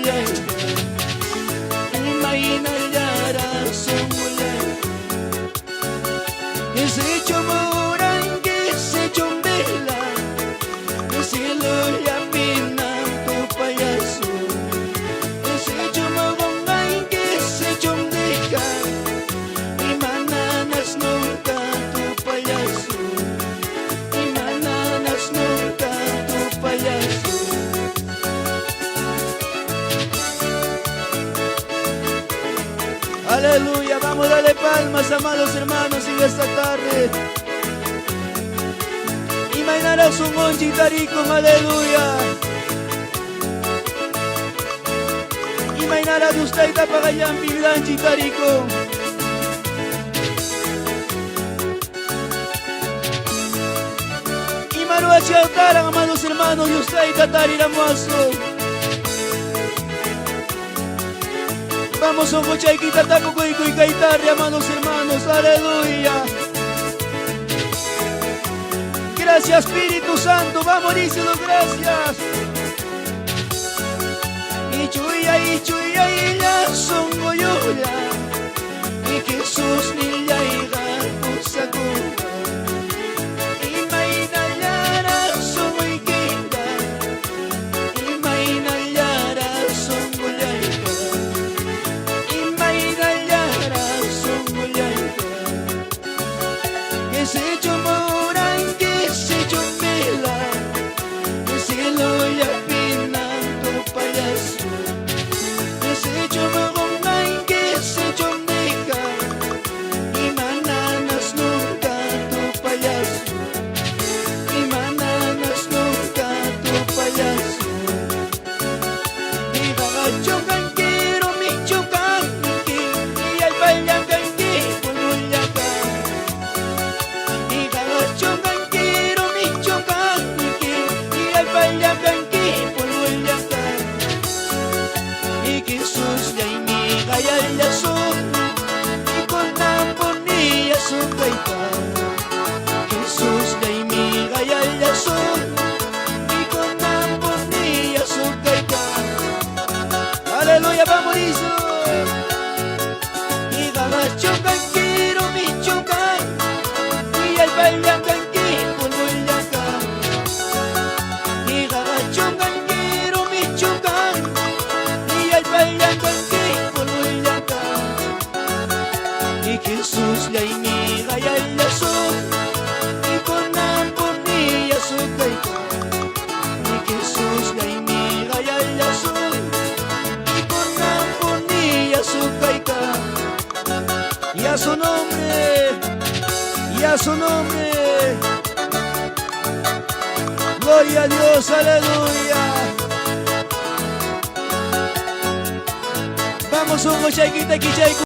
sungulay Imainallara sungulay Ese chomoran que se chombela Ese lo llaman tu payaso Ese chomoran que se chomdeja Imananas nunca tu payaso Imananas nunca tu payaso Aleluya, vamos a darle palmas, amados hermanos, en esta tarde. Imaginarás un onchitaricón, aleluya. Imaginarás usted tapagayán pilan chitaricón. Imaru achiautaran, amados hermanos, y usted tatariramuazo. Vamos a un cochaiquita taco cuico y caitarre, amados hermanos, aleluya. Gracias Espíritu Santo, vamos díselo, gracias. Y chuya y ya son goyoya. Y Jesús ni ya y gato sacuda. Y mainallara son goyquita. Y mainallara son goyaica. Que se chomoran, que se chombela, que se lo llaman tu payaso. Que se chomoran, que se chomdeja, y mananas nunca tu payaso. Y mananas nunca tu payaso. Y gagacho canquero, mi chocan, y al bailán canquero, no ya Chocanquero, mi chocanque, y al baila canque, polvo el yacar. Y Jesús ya imiga y al yazón, y con tamponilla su caita. Jesús ya imiga y al yazón, y con tamponilla su caita. Aleluya, vamos eso. Y gagacho canquero, mi chocan, y al baila Jesús la imiga y al lazón y con amponilla su caita. Y Jesús la imiga y al lazón y con amponilla su caita. Y a su nombre, y a su nombre. Gloria a Dios, aleluya. Vamos un chaiquita,